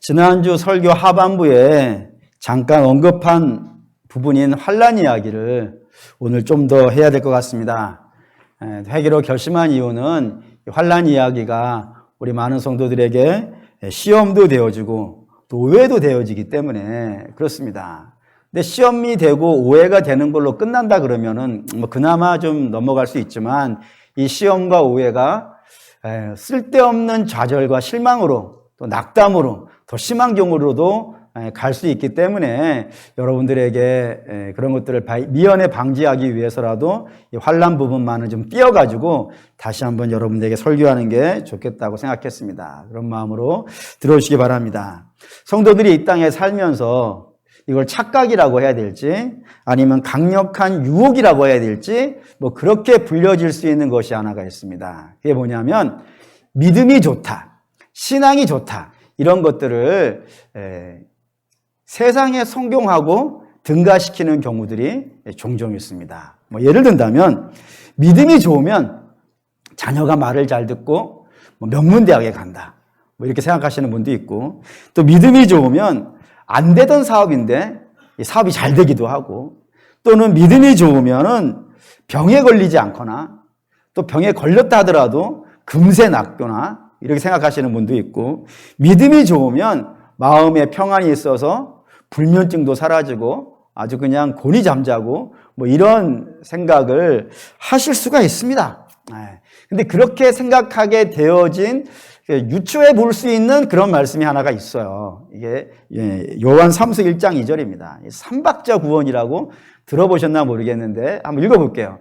지난주 설교 하반부에 잠깐 언급한 부분인 환난 이야기를 오늘 좀 더 해야 될 것 같습니다. 회개로 결심한 이유는 환난 이야기가 우리 많은 성도들에게 시험도 되어지고 또 오해도 되어지기 때문에 그렇습니다. 근데 시험이 되고 오해가 되는 걸로 끝난다 그러면은 그나마 좀 넘어갈 수 있지만 이 시험과 오해가 쓸데없는 좌절과 실망으로 또 낙담으로 더 심한 경우로도 갈 수 있기 때문에 여러분들에게 그런 것들을 미연에 방지하기 위해서라도 이 환난 부분만은 좀 띄어가지고 다시 한번 여러분들에게 설교하는 게 좋겠다고 생각했습니다. 그런 마음으로 들어주시기 바랍니다. 성도들이 이 땅에 살면서 이걸 착각이라고 해야 될지 아니면 강력한 유혹이라고 해야 될지 그렇게 불려질 수 있는 것이 하나가 있습니다. 그게 뭐냐면 믿음이 좋다, 신앙이 좋다 이런 것들을 세상에 성경하고 등가시키는 경우들이 종종 있습니다. 예를 든다면 믿음이 좋으면 자녀가 말을 잘 듣고 명문대학에 간다 이렇게 생각하시는 분도 있고, 또 믿음이 좋으면 안 되던 사업인데 이 사업이 잘 되기도 하고, 또는 믿음이 좋으면은 병에 걸리지 않거나 또 병에 걸렸다 하더라도 금세 낫거나 이렇게 생각하시는 분도 있고, 믿음이 좋으면 마음에 평안이 있어서 불면증도 사라지고 아주 그냥 곤히 잠자고 이런 생각을 하실 수가 있습니다. 근데 그렇게 생각하게 되어진 유추해 볼 수 있는 그런 말씀이 하나가 있어요. 이게 요한 3서 1장 2절입니다. 삼박자 구원이라고 들어보셨나 모르겠는데 한번 읽어볼게요.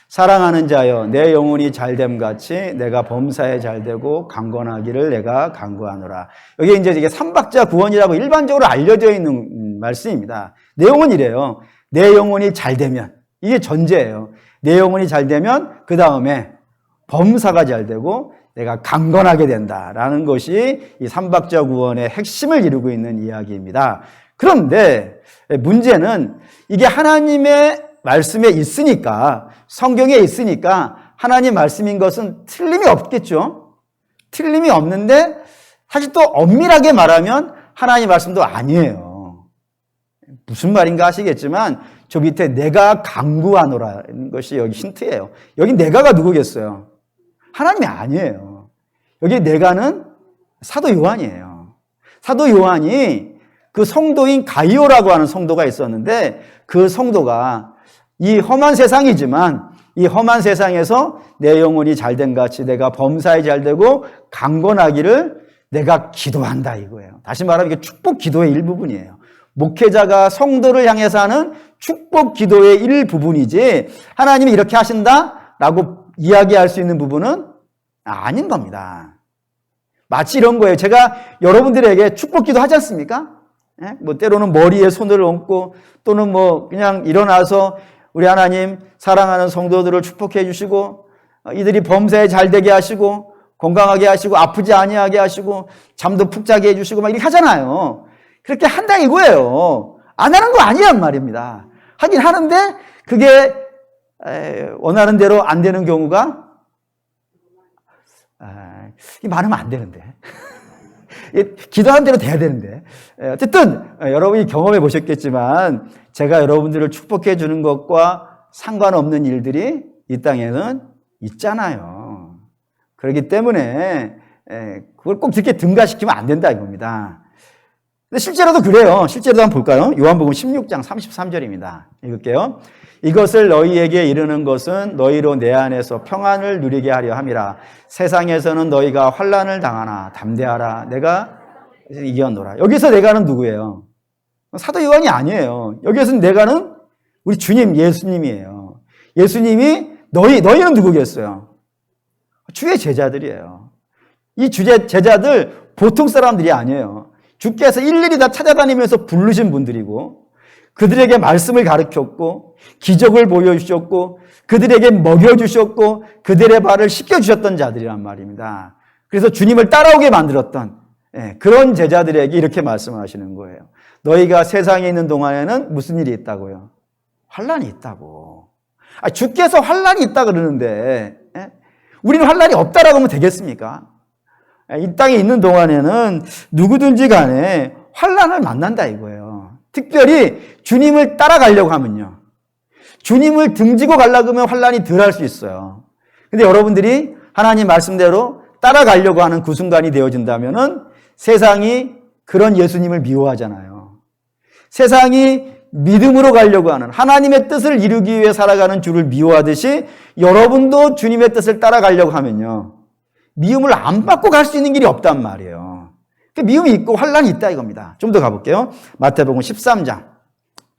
사랑하는 자여 내 영혼이 잘됨 같이 내가 범사에 잘되고 강건하기를 내가 간구하노라. 여기 이게 삼박자 구원이라고 일반적으로 알려져 있는 말씀입니다. 내용은 이래요. 내 영혼이 잘되면, 이게 전제예요. 내 영혼이 잘되면 그 다음에 범사가 잘되고 내가 강건하게 된다라는 것이 이 삼박자 구원의 핵심을 이루고 있는 이야기입니다. 그런데 문제는 이게 하나님의 말씀에 있으니까, 성경에 있으니까 하나님 말씀인 것은 틀림이 없겠죠. 틀림이 없는데 사실 또 엄밀하게 말하면 하나님 말씀도 아니에요. 무슨 말인가 하시겠지만 저 밑에 내가 간구하노라는 것이 여기 힌트예요. 여기 내가가 누구겠어요? 하나님이 아니에요. 여기 내가는 사도 요한이에요. 사도 요한이 그 성도인 가이오라고 하는 성도가 있었는데, 그 성도가 이 험한 세상이지만 이 험한 세상에서 내 영혼이 잘된 같이 내가 범사에 잘되고 강건하기를 내가 기도한다 이거예요. 다시 말하면 이게 축복 기도의 일부분이에요. 목회자가 성도를 향해서 하는 축복 기도의 일부분이지 하나님이 이렇게 하신다라고 이야기할 수 있는 부분은 아닌 겁니다. 마치 이런 거예요. 제가 여러분들에게 축복 기도 하지 않습니까? 때로는 머리에 손을 얹고 또는 그냥 일어나서 우리 하나님 사랑하는 성도들을 축복해 주시고 이들이 범사에 잘되게 하시고 건강하게 하시고 아프지 아니하게 하시고 잠도 푹 자게 해주시고 이렇게 하잖아요. 그렇게 한다 이거예요. 안 하는 거 아니란 말입니다. 하긴 하는데 그게 원하는 대로 안 되는 경우가 많으면 안 되는데 기도하는 대로 돼야 되는데, 어쨌든 여러분이 경험해 보셨겠지만 제가 여러분들을 축복해 주는 것과 상관없는 일들이 이 땅에는 있잖아요. 그렇기 때문에 그걸 꼭 이렇게 등가시키면 안 된다 이겁니다. 근데 실제로도 그래요. 실제로도 한번 볼까요? 요한복음 16장 33절입니다. 읽을게요. 이것을 너희에게 이르는 것은 너희로 내 안에서 평안을 누리게 하려 함이라. 세상에서는 너희가 환난을 당하나 담대하라. 내가 이겼노라. 여기서 내가는 누구예요? 사도 요한이 아니에요. 여기서는 내가는 우리 주님 예수님이에요. 예수님이 너희는 누구겠어요? 주의 제자들이에요. 이 주의 제자들 보통 사람들이 아니에요. 주께서 일일이 다 찾아다니면서 부르신 분들이고 그들에게 말씀을 가르쳤고 기적을 보여주셨고 그들에게 먹여주셨고 그들의 발을 씻겨주셨던 자들이란 말입니다. 그래서 주님을 따라오게 만들었던 그런 제자들에게 이렇게 말씀하시는 거예요. 너희가 세상에 있는 동안에는 무슨 일이 있다고요? 환난이 있다고. 주께서 환난이 있다 그러는데 우리는 환난이 없다라고 하면 되겠습니까? 이 땅에 있는 동안에는 누구든지 간에 환난을 만난다 이거예요. 특별히 주님을 따라가려고 하면요. 주님을 등지고 가려고 하면 환난이 덜 할 수 있어요. 근데 여러분들이 하나님 말씀대로 따라가려고 하는 그 순간이 되어진다면은 세상이 그런 예수님을 미워하잖아요. 세상이 믿음으로 가려고 하는 하나님의 뜻을 이루기 위해 살아가는 주를 미워하듯이 여러분도 주님의 뜻을 따라가려고 하면요. 미움을 안 받고 갈 수 있는 길이 없단 말이에요. 미움이 있고 환난이 있다 이겁니다. 좀 더 가볼게요. 마태복음 13장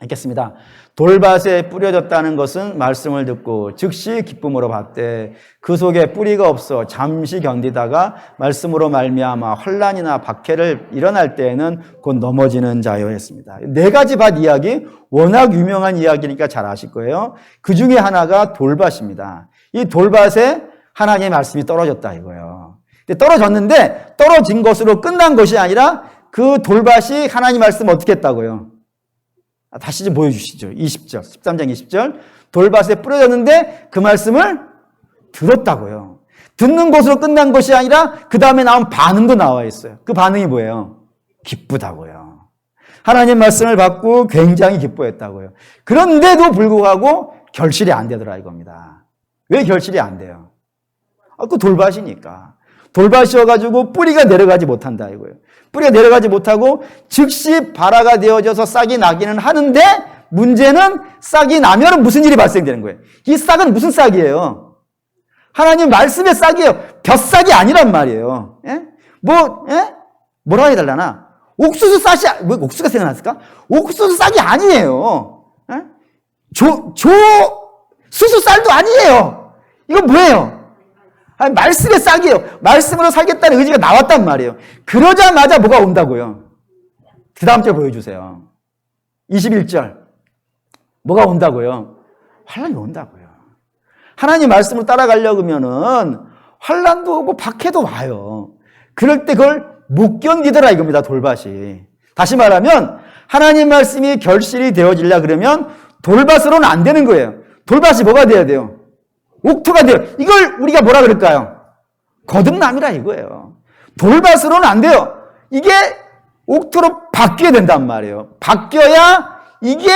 읽겠습니다. 돌밭에 뿌려졌다는 것은 말씀을 듣고 즉시 기쁨으로 받되 그 속에 뿌리가 없어 잠시 견디다가 말씀으로 말미암아 환난이나 박해를 일어날 때에는 곧 넘어지는 자요 했습니다. 네 가지 밭 이야기 워낙 유명한 이야기니까 잘 아실 거예요. 그 중에 하나가 돌밭입니다. 이 돌밭에 하나님의 말씀이 떨어졌다 이거예요. 떨어졌는데 떨어진 것으로 끝난 것이 아니라 그 돌밭이 하나님 말씀 어떻게 했다고요? 다시 좀 보여주시죠. 20절, 13장 20절. 돌밭에 뿌려졌는데 그 말씀을 들었다고요. 듣는 것으로 끝난 것이 아니라 그 다음에 나온 반응도 나와 있어요. 그 반응이 뭐예요? 기쁘다고요. 하나님 말씀을 받고 굉장히 기뻐했다고요. 그런데도 불구하고 결실이 안 되더라 이겁니다. 왜 결실이 안 돼요? 그 돌밭이니까. 돌밭이어가지고 뿌리가 내려가지 못한다 이거예요. 뿌리가 내려가지 못하고 즉시 발화가 되어져서 싹이 나기는 하는데 문제는 싹이 나면 무슨 일이 발생되는 거예요. 이 싹은 무슨 싹이에요? 하나님 말씀의 싹이에요. 벼싹이 아니란 말이에요. 예? 뭐라 해달라나? 옥수수 싹이, 왜 옥수수가 생각났을까? 옥수수 싹이 아니에요. 예? 수수 쌀도 아니에요. 이건 뭐예요? 말씀의 싹이에요. 말씀으로 살겠다는 의지가 나왔단 말이에요. 그러자마자 뭐가 온다고요? 그 다음 절 보여주세요. 21절. 뭐가 온다고요? 환난이 온다고요. 하나님 말씀으로 따라가려고 하면은 환난도 오고 박해도 와요. 그럴 때 그걸 못 견디더라 이겁니다. 돌밭이. 다시 말하면 하나님 말씀이 결실이 되어지려 그러면 돌밭으로는 안 되는 거예요. 돌밭이 뭐가 돼야 돼요? 옥토가 돼요. 이걸 우리가 뭐라 그럴까요? 거듭남이라 이거예요. 돌밭으로는 안 돼요. 이게 옥토로 바뀌어야 된단 말이에요. 바뀌어야 이게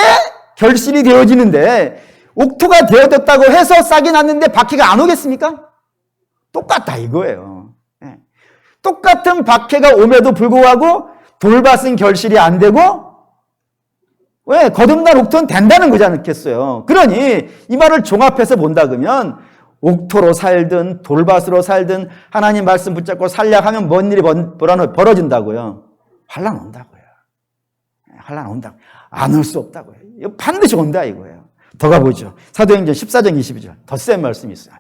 결실이 되어지는데 옥토가 되어졌다고 해서 싹이 났는데 박해가 안 오겠습니까? 똑같다 이거예요. 똑같은 박해가 옴에도 불구하고 돌밭은 결실이 안 되고 왜? 거듭난 옥토는 된다는 거지 않겠어요? 그러니 이 말을 종합해서 본다 그러면 옥토로 살든 돌밭으로 살든 하나님 말씀 붙잡고 살려고 하면 뭔 일이 벌어진다고요? 환난 온다고요. 환난 온다고. 안 올 수 없다고요. 이거 반드시 온다 이거예요. 더 가보죠. 사도행전 14장 22절. 더 센 말씀이 있어요.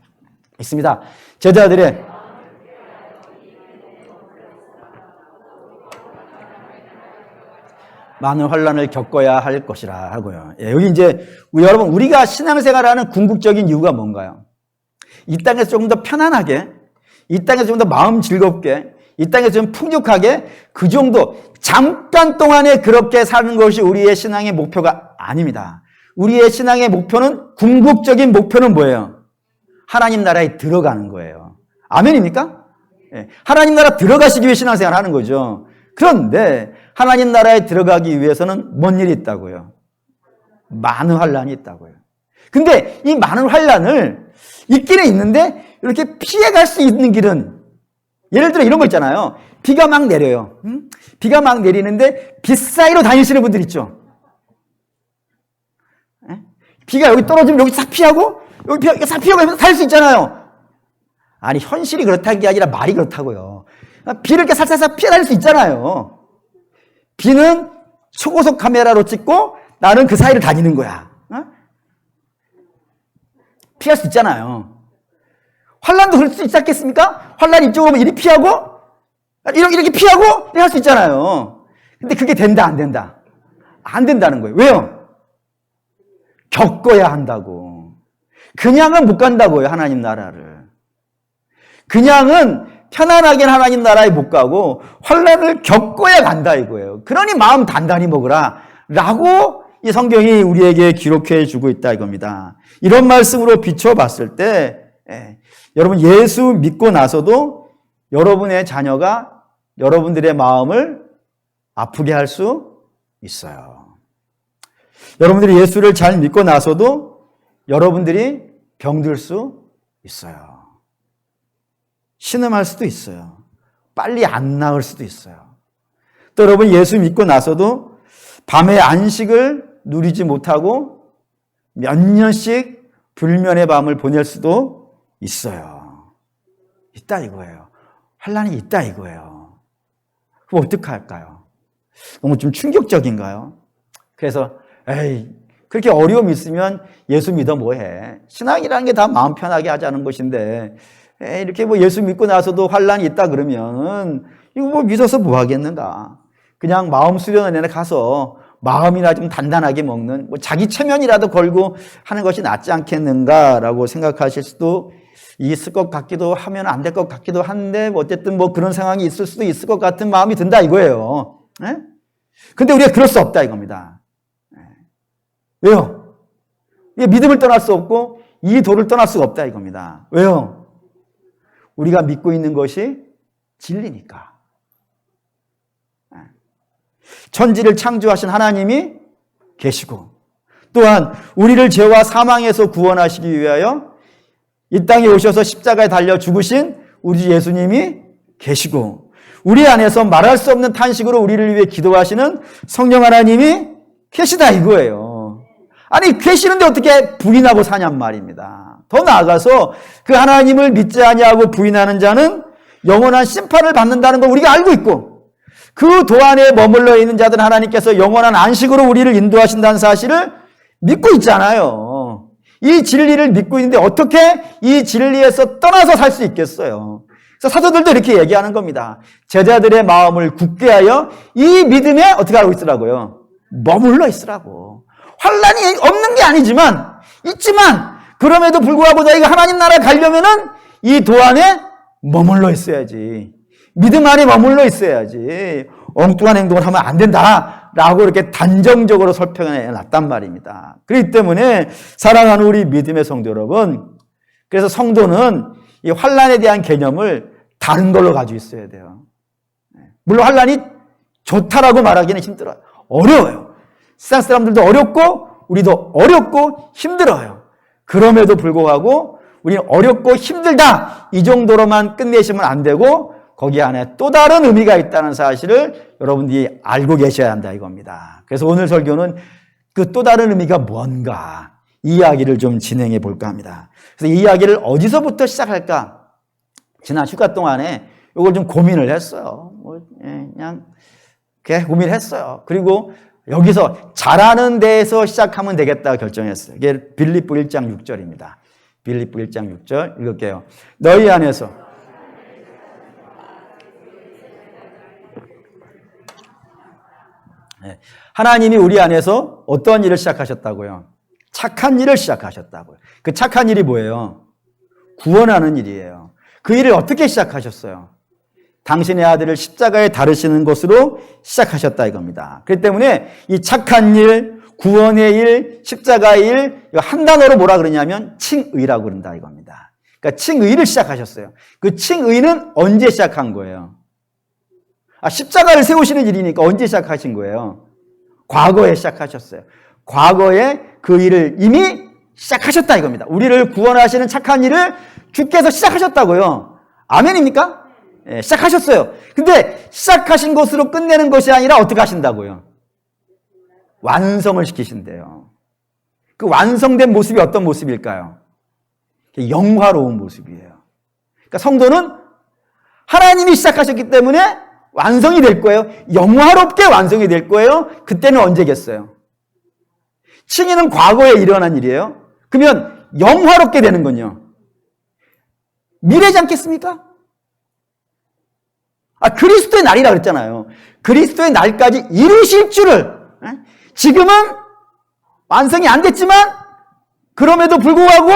있습니다. 제자들의 많은 환난을 겪어야 할 것이라 하고요. 여기 이제 여러분 우리가 신앙생활하는 궁극적인 이유가 뭔가요? 이 땅에서 조금 더 편안하게, 이 땅에서 좀 더 마음 즐겁게, 이 땅에서 좀 풍족하게 그 정도 잠깐 동안에 그렇게 사는 것이 우리의 신앙의 목표가 아닙니다. 우리의 신앙의 목표는 궁극적인 목표는 뭐예요? 하나님 나라에 들어가는 거예요. 아멘입니까? 하나님 나라 들어가시기 위해 신앙생활 하는 거죠. 그런데 하나님 나라에 들어가기 위해서는 뭔 일이 있다고요? 많은 환난이 있다고요. 근데 이 많은 환난을 있기는 있는데 이렇게 피해갈 수 있는 길은 예를 들어 이런 거 있잖아요. 비가 막 내려요. 비가 막 내리는데 빛 사이로 다니시는 분들 있죠. 비가 여기 떨어지면 여기 싹 피하고 여기 싹 피하고 하면서 살 수 있잖아요. 아니 현실이 그렇다는 게 아니라 말이 그렇다고요. 비를 이렇게 살살살 피해 다닐 수 있잖아요. 비는 초고속 카메라로 찍고 나는 그 사이를 다니는 거야. 피할 수 있잖아요. 환난도 그럴 수 있지 않겠습니까? 환난 이쪽으로 오면 이리 피하고 이렇게 피하고 이렇게 할 수 있잖아요. 근데 그게 된다 안 된다? 안 된다는 거예요. 왜요? 겪어야 한다고. 그냥은 못 간다고요. 하나님 나라를. 그냥은 편안하게 하나님 나라에 못 가고 환난을 겪어야 간다 이거예요. 그러니 마음 단단히 먹으라 라고 이 성경이 우리에게 기록해 주고 있다 이겁니다. 이런 말씀으로 비춰봤을 때 여러분 예수 믿고 나서도 여러분의 자녀가 여러분들의 마음을 아프게 할 수 있어요. 여러분들이 예수를 잘 믿고 나서도 여러분들이 병들 수 있어요. 신음할 수도 있어요. 빨리 안 나을 수도 있어요. 또 여러분 예수 믿고 나서도 밤에 안식을 누리지 못하고 몇 년씩 불면의 밤을 보낼 수도 있어요. 있다 이거예요. 환난이 있다 이거예요. 그럼 어떻게 할까요? 너무 좀 충격적인가요? 그래서 그렇게 어려움 있으면 예수 믿어 뭐해? 신앙이라는 게 다 마음 편하게 하자는 것인데 이렇게 뭐 예수 믿고 나서도 환난이 있다 그러면 이거 뭐 믿어서 뭐 하겠는가? 그냥 마음 수련원에 가서 마음이나 좀 단단하게 먹는 뭐 자기 체면이라도 걸고 하는 것이 낫지 않겠는가라고 생각하실 수도 있을 것 같기도 하면 안 될 것 같기도 한데 어쨌든 뭐 그런 상황이 있을 수도 있을 것 같은 마음이 든다 이거예요. 근데 우리가 그럴 수 없다 이겁니다. 왜요? 믿음을 떠날 수 없고 이 도를 떠날 수가 없다 이겁니다. 왜요? 우리가 믿고 있는 것이 진리니까. 천지를 창조하신 하나님이 계시고 또한 우리를 죄와 사망에서 구원하시기 위하여 이 땅에 오셔서 십자가에 달려 죽으신 우리 예수님이 계시고 우리 안에서 말할 수 없는 탄식으로 우리를 위해 기도하시는 성령 하나님이 계시다 이거예요. 아니 계시는데 어떻게 부인하고 사냔 말입니다. 더 나아가서 그 하나님을 믿지 아니하고 부인하는 자는 영원한 심판을 받는다는 걸 우리가 알고 있고 그 도안에 머물러 있는 자들은 하나님께서 영원한 안식으로 우리를 인도하신다는 사실을 믿고 있잖아요. 이 진리를 믿고 있는데 어떻게 이 진리에서 떠나서 살 수 있겠어요? 그래서 사도들도 이렇게 얘기하는 겁니다. 제자들의 마음을 굳게 하여 이 믿음에 어떻게 하고 있으라고요? 머물러 있으라고. 환난이 없는 게 아니지만 있지만 그럼에도 불구하고 너희가 하나님 나라에 가려면은 이 도안에 머물러 있어야지. 믿음 안에 머물러 있어야지. 엉뚱한 행동을 하면 안 된다라고 이렇게 단정적으로 설명해 놨단 말입니다. 그렇기 때문에 사랑하는 우리 믿음의 성도 여러분, 그래서 성도는 이 환난에 대한 개념을 다른 걸로 가지고 있어야 돼요. 물론 환난이 좋다라고 말하기는 힘들어요. 어려워요. 세상 사람들도 어렵고 우리도 어렵고 힘들어요. 그럼에도 불구하고 우리는 어렵고 힘들다 이 정도로만 끝내시면 안 되고 거기 안에 또 다른 의미가 있다는 사실을 여러분들이 알고 계셔야 한다 이겁니다. 그래서 오늘 설교는 그 또 다른 의미가 뭔가 이 이야기를 좀 진행해 볼까 합니다. 그래서 이 이야기를 어디서부터 시작할까? 지난 휴가 동안에 이걸 좀 고민을 했어요. 그냥 고민했어요. 그리고 여기서 잘하는 데에서 시작하면 되겠다 결정했어요. 이게 빌립보 1장 6절입니다. 빌립보 1장 6절 읽을게요. 너희 안에서 하나님이 우리 안에서 어떤 일을 시작하셨다고요? 착한 일을 시작하셨다고요. 그 착한 일이 뭐예요? 구원하는 일이에요. 그 일을 어떻게 시작하셨어요? 당신의 아들을 십자가에 달으시는 것으로 시작하셨다 이겁니다. 그렇기 때문에 이 착한 일, 구원의 일, 십자가의 일, 이거 한 단어로 뭐라 그러냐면 칭의라고 그런다 이겁니다. 그러니까 칭의를 시작하셨어요. 그 칭의는 언제 시작한 거예요? 십자가를 세우시는 일이니까 언제 시작하신 거예요? 과거에 시작하셨어요. 과거에 그 일을 이미 시작하셨다 이겁니다. 우리를 구원하시는 착한 일을 주께서 시작하셨다고요. 아멘입니까? 네, 시작하셨어요. 근데 시작하신 것으로 끝내는 것이 아니라 어떻게 하신다고요? 완성을 시키신대요. 그 완성된 모습이 어떤 모습일까요? 영화로운 모습이에요. 그러니까 성도는 하나님이 시작하셨기 때문에 완성이 될 거예요. 영화롭게 완성이 될 거예요. 그때는 언제겠어요? 칭의는 과거에 일어난 일이에요. 그러면 영화롭게 되는 건요. 미래지 않겠습니까? 그리스도의 날이라 그랬잖아요. 그리스도의 날까지 이루실 줄을 지금은 완성이 안 됐지만 그럼에도 불구하고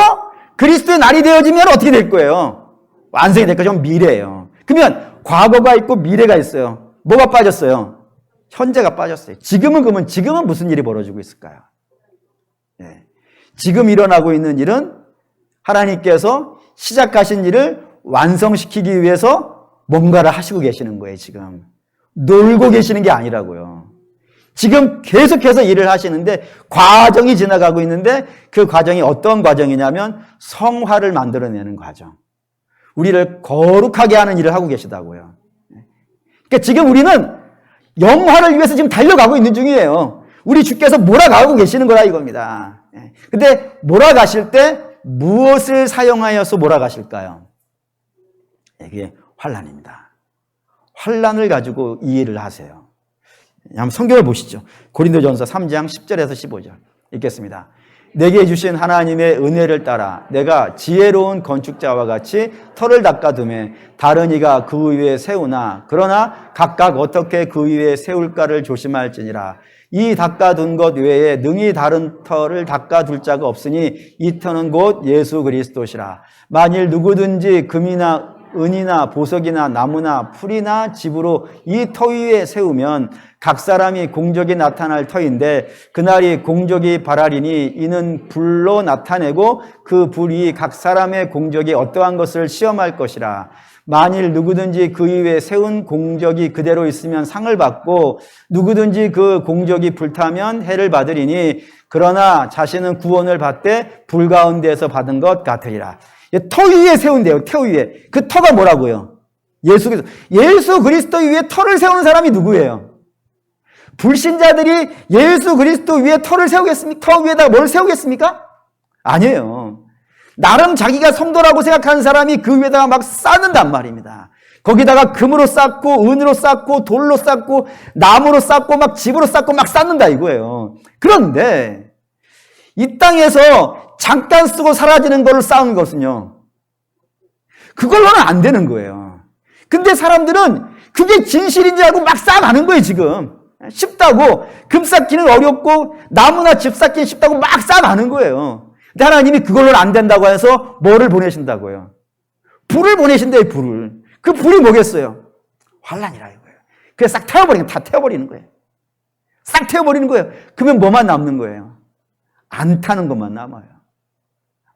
그리스도의 날이 되어지면 어떻게 될 거예요? 완성이 될 거죠. 미래예요. 그러면 과거가 있고 미래가 있어요. 뭐가 빠졌어요? 현재가 빠졌어요. 그러면 지금은 무슨 일이 벌어지고 있을까요? 네. 지금 일어나고 있는 일은 하나님께서 시작하신 일을 완성시키기 위해서 뭔가를 하시고 계시는 거예요, 지금. 놀고 계시는 게 아니라고요. 지금 계속해서 일을 하시는데 과정이 지나가고 있는데 그 과정이 어떤 과정이냐면 성화를 만들어내는 과정. 우리를 거룩하게 하는 일을 하고 계시다고요. 그러니까 지금 우리는 영화를 위해서 지금 달려가고 있는 중이에요. 우리 주께서 몰아가고 계시는 거라 이겁니다. 근데 몰아가실 때 무엇을 사용하여서 몰아가실까요? 이게 환난입니다. 환난을 가지고 이 일을 하세요. 한번 성경을 보시죠. 고린도전서 3장 10절에서 15절 읽겠습니다. 내게 주신 하나님의 은혜를 따라 내가 지혜로운 건축자와 같이 터를 닦아두매 다른 이가 그 위에 세우나 그러나 각각 어떻게 그 위에 세울까를 조심할지니라. 이 닦아둔 것 외에 능히 다른 터를 닦아둘 자가 없으니 이 터는 곧 예수 그리스도시라. 만일 누구든지 금이나 은이나 보석이나 나무나 풀이나 집으로 이 터 위에 세우면 각 사람이 공적이 나타날 터인데 그날이 공적이 발하리니 이는 불로 나타내고 그 불이 각 사람의 공적이 어떠한 것을 시험할 것이라. 만일 누구든지 그 위에 세운 공적이 그대로 있으면 상을 받고 누구든지 그 공적이 불타면 해를 받으리니 그러나 자신은 구원을 받되 불 가운데에서 받은 것 같으리라. 터 위에 세운대요. 터 위에. 그 터가 뭐라고요? 예수 그리스도 위에 터를 세우는 사람이 누구예요? 불신자들이 예수 그리스도 위에 터를 세우겠습니까? 터 위에다 뭘 세우겠습니까? 아니에요. 나름 자기가 성도라고 생각하는 사람이 그 위에다가 막 쌓는단 말입니다. 거기다가 금으로 쌓고 은으로 쌓고 돌로 쌓고 나무로 쌓고 막 집으로 쌓고 막 쌓는다 이거예요. 그런데 이 땅에서 잠깐 쓰고 사라지는 걸로 쌓은 것은요, 그걸로는 안 되는 거예요. 근데 사람들은 그게 진실인 줄 알고 막 쌓아가는 거예요. 지금 쉽다고, 금 쌓기는 어렵고 나무나 집 쌓기는 쉽다고 막 쌓아가는 거예요. 근데 하나님이 그걸로는 안 된다고 해서 뭐를 보내신다고요? 불을 보내신대요. 불을. 그 불이 뭐겠어요? 환난이라 이거예요. 그래서 싹 태워버리는 거예요. 다 태워버리는 거예요. 싹 태워버리는 거예요. 그러면 뭐만 남는 거예요? 안 타는 것만 남아요.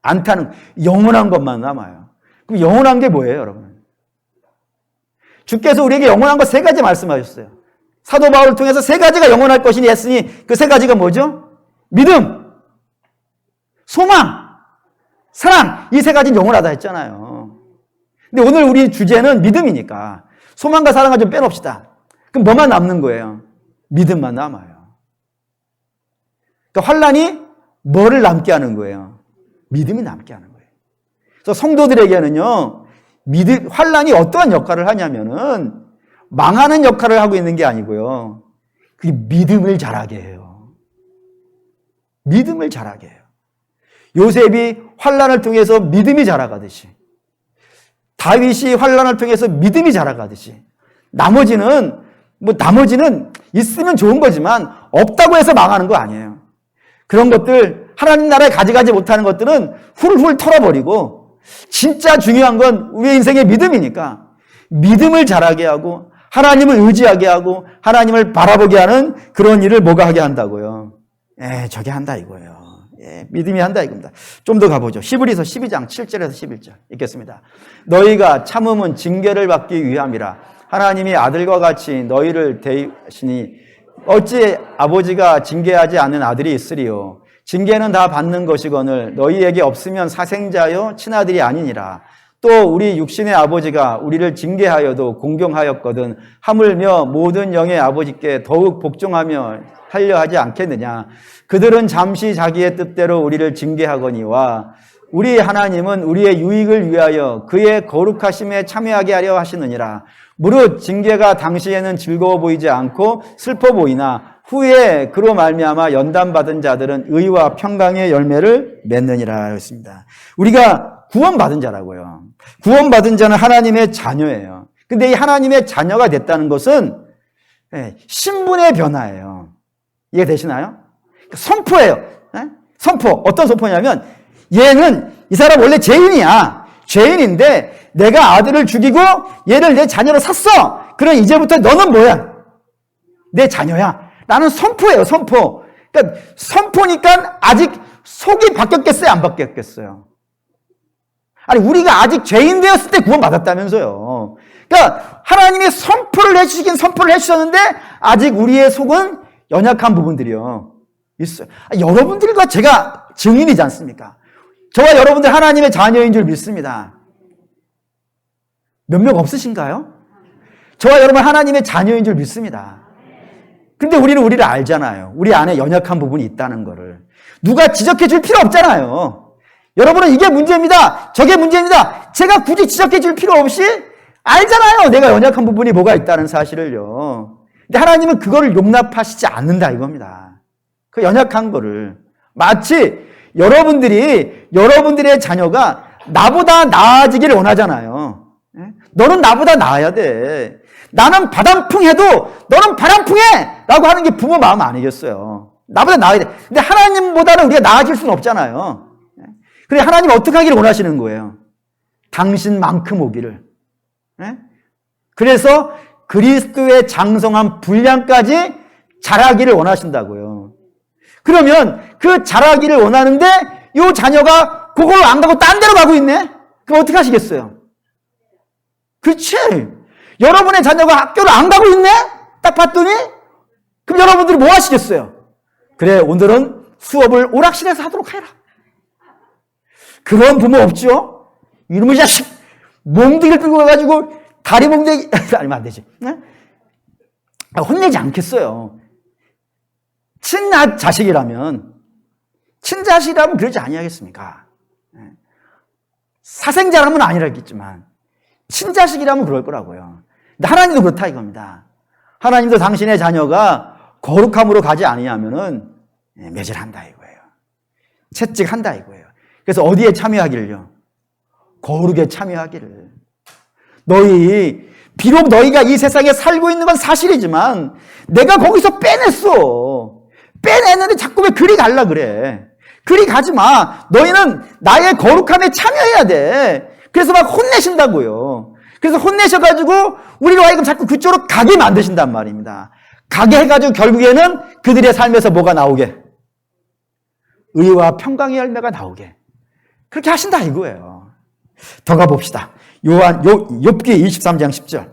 안 타는, 영원한 것만 남아요. 그럼 영원한 게 뭐예요, 여러분? 주께서 우리에게 영원한 거 세 가지 말씀하셨어요. 사도 바울을 통해서 세 가지가 영원할 것이니 했으니 그 세 가지가 뭐죠? 믿음, 소망, 사랑. 이 세 가지는 영원하다 했잖아요. 근데 오늘 우리 주제는 믿음이니까 소망과 사랑을 좀 빼놓읍시다. 그럼 뭐만 남는 거예요? 믿음만 남아요. 그러니까 환난이 뭐를 남게 하는 거예요? 믿음이 남게 하는 거예요. 그래서 성도들에게는요, 환난이 어떠한 역할을 하냐면은 망하는 역할을 하고 있는 게 아니고요, 그게 믿음을 자라게 해요. 믿음을 자라게 해요. 요셉이 환난을 통해서 믿음이 자라가듯이, 다윗이 환난을 통해서 믿음이 자라가듯이, 나머지는 있으면 좋은 거지만 없다고 해서 망하는 거 아니에요. 그런 것들, 하나님 나라에 가져가지 못하는 것들은 훌훌 털어버리고, 진짜 중요한 건 우리의 인생의 믿음이니까 믿음을 자라게 하고 하나님을 의지하게 하고 하나님을 바라보게 하는 그런 일을 뭐가 하게 한다고요? 저게 한다 이거예요. 믿음이 한다 이겁니다. 좀 더 가보죠. 히브리서 12장 7절에서 11절 읽겠습니다. 너희가 참음은 징계를 받기 위함이라. 하나님이 아들과 같이 너희를 대하시니 어찌 아버지가 징계하지 않는 아들이 있으리요. 징계는 다 받는 것이거늘 너희에게 없으면 사생자요 친아들이 아니니라. 또 우리 육신의 아버지가 우리를 징계하여도 공경하였거든 하물며 모든 영의 아버지께 더욱 복종하며 하려 하지 않겠느냐. 그들은 잠시 자기의 뜻대로 우리를 징계하거니와 우리 하나님은 우리의 유익을 위하여 그의 거룩하심에 참여하게 하려 하시느니라. 무릇 징계가 당시에는 즐거워 보이지 않고 슬퍼 보이나 후에 그로 말미암아 연단받은 자들은 의와 평강의 열매를 맺느니라 했습니다. 우리가 구원받은 자라고요. 구원받은 자는 하나님의 자녀예요. 근데 이 하나님의 자녀가 됐다는 것은 신분의 변화예요. 이해되시나요? 선포예요. 선포. 어떤 선포냐면 얘는, 이 사람 원래 죄인이야. 죄인인데 내가 아들을 죽이고 얘를 내 자녀로 샀어. 그럼 이제부터 너는 뭐야? 내 자녀야. 라는 선포예요. 선포. 그러니까 선포니까 아직 속이 바뀌었겠어요? 안 바뀌었겠어요? 아니, 우리가 아직 죄인 되었을 때 구원받았다면서요. 그러니까 하나님이 선포를 해주셨는데 아직 우리의 속은 연약한 부분들이요 있어요. 여러분들과 제가 증인이지 않습니까? 저와 여러분들 하나님의 자녀인 줄 믿습니다. 몇 명 없으신가요? 저와 여러분 하나님의 자녀인 줄 믿습니다. 근데 우리를 알잖아요. 우리 안에 연약한 부분이 있다는 거를. 누가 지적해 줄 필요 없잖아요. 여러분은 이게 문제입니다. 저게 문제입니다. 제가 굳이 지적해 줄 필요 없이 알잖아요. 내가 연약한 부분이 뭐가 있다는 사실을요. 근데 하나님은 그거를 용납하시지 않는다 이겁니다. 그 연약한 거를. 마치 여러분들의 자녀가 나보다 나아지기를 원하잖아요. 너는 나보다 나아야 돼. 나는 바람풍해도 너는 바람풍해! 라고 하는 게 부모 마음 아니겠어요. 나보다 나아야 돼. 근데 하나님보다는 우리가 나아질 수는 없잖아요. 그래, 하나님 어떻게 하기를 원하시는 거예요? 당신만큼 오기를. 그래서 그리스도의 장성한 분량까지 자라기를 원하신다고요. 그러면 그 자라기를 원하는데 이 자녀가 그걸 안 가고 딴 데로 가고 있네? 그럼 어떻게 하시겠어요? 그렇지. 여러분의 자녀가 학교를 안 가고 있네? 딱 봤더니 그럼 여러분들이 뭐 하시겠어요? 그래, 오늘은 수업을 오락실에서 하도록 해라. 그런 부모 없죠? 이놈의 자식 몽둥이를 끌고 가가지고 다리 몽둥이 아니면 안 되지. 네? 혼내지 않겠어요. 친자식이라면 그러지 아니하겠습니까? 사생자라면 아니라겠지만 친자식이라면 그럴 거라고요. 근데 하나님도 그렇다 이겁니다. 하나님도 당신의 자녀가 거룩함으로 가지 아니하면은 매질한다 이거예요. 채찍한다 이거예요. 그래서 어디에 참여하기를요? 거룩에 참여하기를. 비록 너희가 이 세상에 살고 있는 건 사실이지만 내가 거기서 빼냈어. 빼냈는데 자꾸 왜 그리 갈라 그래? 그리 가지 마. 너희는 나의 거룩함에 참여해야 돼. 그래서 막 혼내신다고요. 그래서 혼내셔가지고 우리로 하여금 자꾸 그쪽으로 가게 만드신단 말입니다. 가게 해가지고 결국에는 그들의 삶에서 뭐가 나오게? 의와 평강의 열매가 나오게. 그렇게 하신다 이거예요. 더 가봅시다. 욥기 23장 10절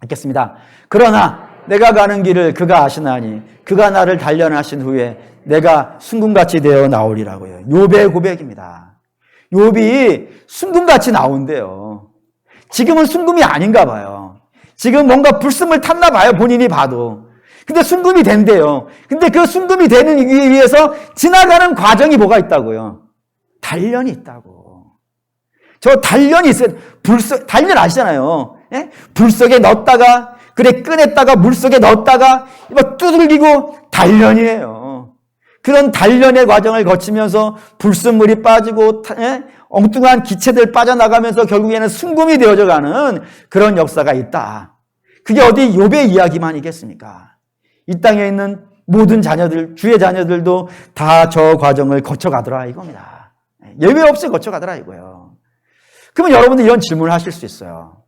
읽겠습니다. 그러나 내가 가는 길을 그가 아시나니 그가 나를 단련하신 후에 내가 순금같이 되어 나오리라고요. 욥의 고백입니다. 욥이 순금같이 나온대요. 지금은 순금이 아닌가 봐요. 지금 뭔가 불순물 탔나 봐요. 본인이 봐도. 근데 순금이 된대요. 근데 그 순금이 되는 위해서 지나가는 과정이 뭐가 있다고요? 단련이 있다고. 저 단련이 있어요. 단련 아시잖아요. 예? 불 속에 넣었다가 그래 꺼냈다가 물 속에 넣었다가 막 두들기고 단련이에요. 그런 단련의 과정을 거치면서 불순물이 빠지고 엉뚱한 기체들 빠져나가면서 결국에는 순금이 되어져 가는 그런 역사가 있다. 그게 어디 욥의 이야기만이겠습니까? 이 땅에 있는 모든 자녀들, 주의 자녀들도 다 저 과정을 거쳐가더라 이겁니다. 예외 없이 거쳐가더라 이거예요. 그러면 여러분들 이런 질문을 하실 수 있어요.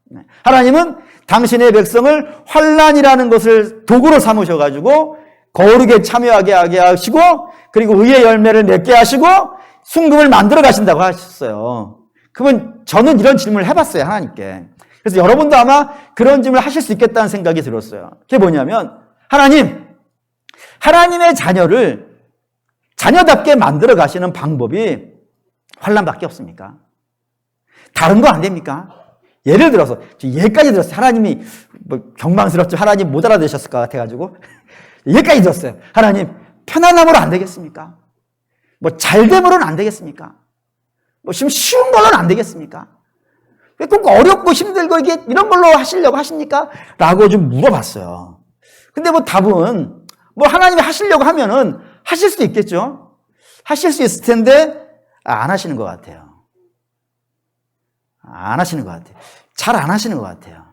하나님은 당신의 백성을 환난이라는 것을 도구로 삼으셔가지고 거룩에 참여하게 하시고 그리고 의의 열매를 맺게 하시고 순금을 만들어 가신다고 하셨어요. 그러면 저는 이런 질문을 해봤어요, 하나님께. 그래서 여러분도 아마 그런 질문을 하실 수 있겠다는 생각이 들었어요. 그게 뭐냐면 하나님의 자녀를 자녀답게 만들어 가시는 방법이 환난밖에 없습니까? 다른 거 안 됩니까? 예를 들어서 예까지 들었어요. 하나님이 경망스럽죠. 하나님 못 알아들으셨을 것 같아가지고 예까지 들었어요. 하나님 편안함으로 안 되겠습니까? 잘됨으로는 안 되겠습니까? 쉬운 걸로는 안 되겠습니까? 왜 꼭 어렵고 힘들고 이런 걸로 하시려고 하십니까? 라고 좀 물어봤어요. 근데 답은 하나님이 하시려고 하면은 하실 수 있겠죠? 하실 수 있을 텐데 안 하시는 것 같아요. 안 하시는 것 같아요. 잘 안 하시는 것 같아요.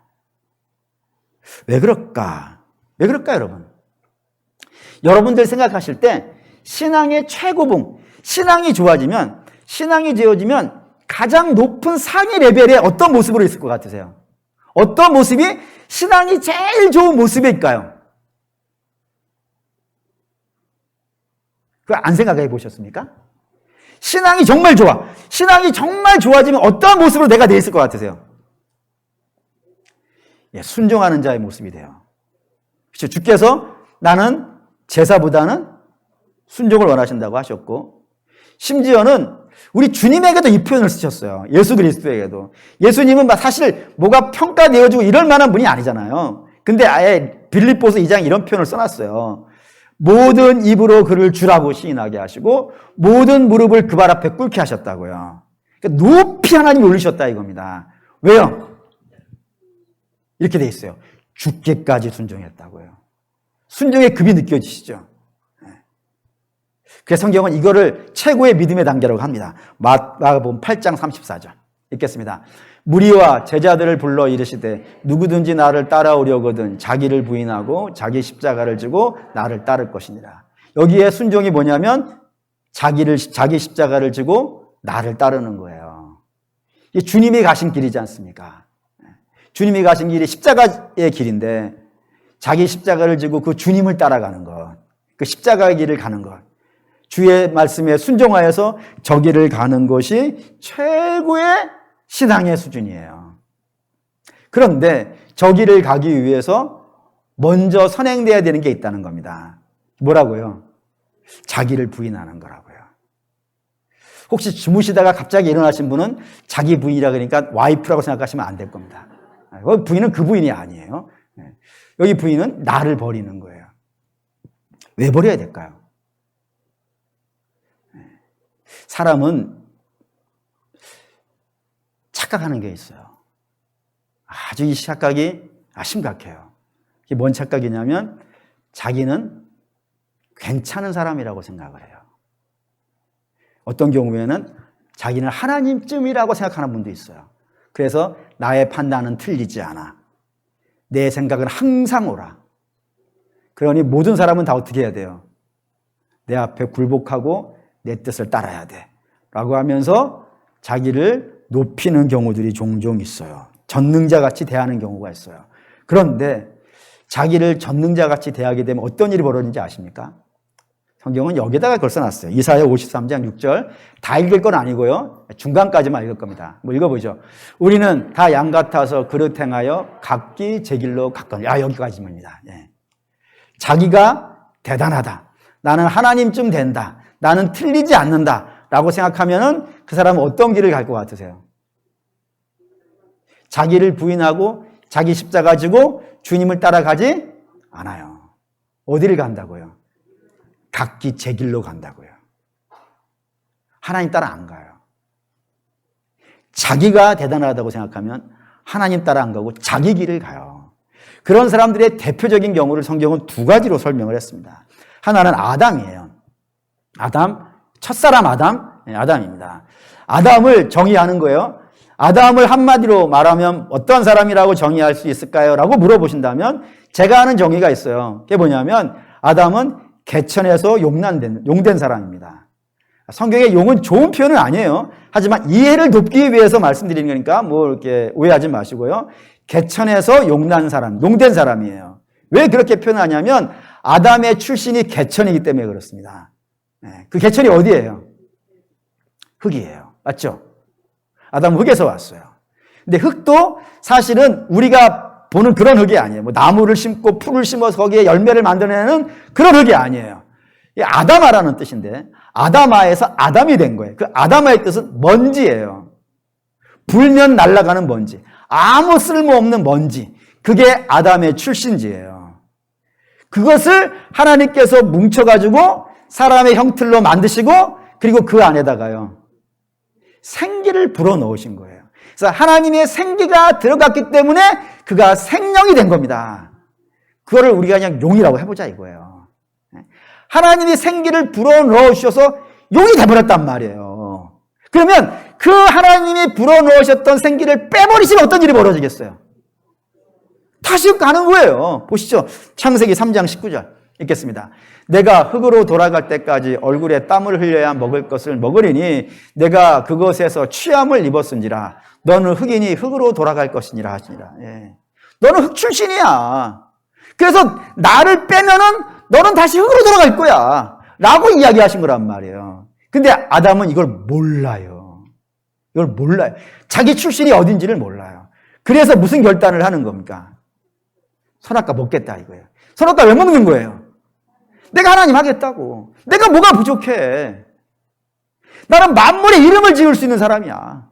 왜 그럴까? 왜 그럴까, 여러분? 여러분들 생각하실 때 신앙의 최고봉, 신앙이 좋아지면, 신앙이 지어지면 가장 높은 상위 레벨의 어떤 모습으로 있을 것 같으세요? 어떤 모습이 신앙이 제일 좋은 모습일까요? 그거 안 생각해 보셨습니까? 신앙이 정말 좋아. 신앙이 정말 좋아지면 어떠한 모습으로 내가 돼 있을 것 같으세요? 순종하는 자의 모습이 돼요. 그렇죠? 주께서 나는 제사보다는 순종을 원하신다고 하셨고, 심지어는 우리 주님에게도 이 표현을 쓰셨어요. 예수 그리스도에게도. 예수님은 사실 뭐가 평가되어지고 이럴 만한 분이 아니잖아요. 근데 아예 빌립보서 2장 이런 표현을 써놨어요. 모든 입으로 그를 주라고 시인하게 하시고 모든 무릎을 그 발 앞에 꿇게 하셨다고요. 그러니까 높이 하나님이 올리셨다 이겁니다. 왜요? 이렇게 돼 있어요. 죽기까지 순종했다고요. 순종의 급이 느껴지시죠? 그래서 성경은 이거를 최고의 믿음의 단계라고 합니다. 마가복음 8장 34절 읽겠습니다. 무리와 제자들을 불러 이르시되 누구든지 나를 따라오려거든 자기를 부인하고 자기 십자가를 지고 나를 따를 것이니라. 여기에 순종이 뭐냐면 자기 십자가를 지고 나를 따르는 거예요. 이게 주님이 가신 길이지 않습니까? 주님이 가신 길이 십자가의 길인데 자기 십자가를 지고 그 주님을 따라가는 것, 그 십자가의 길을 가는 것, 주의 말씀에 순종하여서 저 길을 가는 것이 최고의 신앙의 수준이에요. 그런데 저 길을 가기 위해서 먼저 선행돼야 되는 게 있다는 겁니다. 뭐라고요? 자기를 부인하는 거라고요. 혹시 주무시다가 갑자기 일어나신 분은 자기 부인이라 그러니까 와이프라고 생각하시면 안 될 겁니다. 부인은 그 부인이 아니에요. 여기 부인은 나를 버리는 거예요. 왜 버려야 될까요? 사람은 착각하는 게 있어요. 아주 이 착각이 심각해요. 이게 뭔 착각이냐면 자기는 괜찮은 사람이라고 생각을 해요. 어떤 경우에는 자기는 하나님쯤이라고 생각하는 분도 있어요. 그래서 나의 판단은 틀리지 않아. 내 생각은 항상 옳아. 그러니 모든 사람은 다 어떻게 해야 돼요? 내 앞에 굴복하고 내 뜻을 따라야 돼. 라고 하면서 자기를 높이는 경우들이 종종 있어요. 전능자같이 대하는 경우가 있어요. 그런데 자기를 전능자같이 대하게 되면 어떤 일이 벌어지는지 아십니까? 성경은 여기다가 그걸 써놨어요. 이사야 53장 6절. 다 읽을 건 아니고요. 중간까지만 읽을 겁니다. 읽어보죠. 우리는 다 양 같아서 그릇 행하여 각기 제 길로 갔거니. 여기까지입니다. 예. 자기가 대단하다. 나는 하나님쯤 된다. 나는 틀리지 않는다. 라고 생각하면은 그 사람은 어떤 길을 갈 것 같으세요? 자기를 부인하고 자기 십자가 지고 주님을 따라가지 않아요. 어디를 간다고요? 각기 제 길로 간다고요. 하나님 따라 안 가요. 자기가 대단하다고 생각하면 하나님 따라 안 가고 자기 길을 가요. 그런 사람들의 대표적인 경우를 성경은 두 가지로 설명을 했습니다. 하나는 아담이에요. 첫사람 아담입니다. 아담을 정의하는 거예요. 아담을 한마디로 말하면 어떤 사람이라고 정의할 수 있을까요? 라고 물어보신다면 제가 하는 정의가 있어요. 그게 뭐냐면 아담은 개천에서 용된 사람입니다. 성경의 용은 좋은 표현은 아니에요. 하지만 이해를 돕기 위해서 말씀드리는 거니까 이렇게 오해하지 마시고요. 개천에서 용된 사람이에요. 왜 그렇게 표현하냐면 아담의 출신이 개천이기 때문에 그렇습니다. 그 개천이 어디예요? 흙이에요. 맞죠? 아담은 흙에서 왔어요. 근데 흙도 사실은 우리가 보는 그런 흙이 아니에요. 나무를 심고 풀을 심어서 거기에 열매를 만들어내는 그런 흙이 아니에요. 아담아라는 뜻인데 아담아에서 아담이 된 거예요. 그 아담아의 뜻은 먼지예요. 불면 날아가는 먼지. 아무 쓸모없는 먼지. 그게 아담의 출신지예요. 그것을 하나님께서 뭉쳐가지고 사람의 형틀로 만드시고 그리고 그 안에다가요. 생기를 불어넣으신 거예요. 그래서 하나님의 생기가 들어갔기 때문에 그가 생명이 된 겁니다. 그거를 우리가 그냥 용이라고 해보자 이거예요. 하나님이 생기를 불어넣으셔서 용이 돼버렸단 말이에요. 그러면 그 하나님이 불어넣으셨던 생기를 빼버리시면 어떤 일이 벌어지겠어요? 다시 가는 거예요. 보시죠. 창세기 3장 19절 읽겠습니다. 내가 흙으로 돌아갈 때까지 얼굴에 땀을 흘려야 먹을 것을 먹으리니 내가 그것에서 취함을 입었은지라 너는 흙이니 흙으로 돌아갈 것이니라 하시니라. 예. 너는 흙 출신이야. 그래서 나를 빼면은 너는 다시 흙으로 돌아갈 거야 라고 이야기하신 거란 말이에요. 근데 아담은 이걸 몰라요. 자기 출신이 어딘지를 몰라요. 그래서 무슨 결단을 하는 겁니까? 선악과 먹겠다 이거예요. 선악과 왜 먹는 거예요? 내가 하나님 하겠다고. 내가 뭐가 부족해? 나는 만물의 이름을 지을 수 있는 사람이야.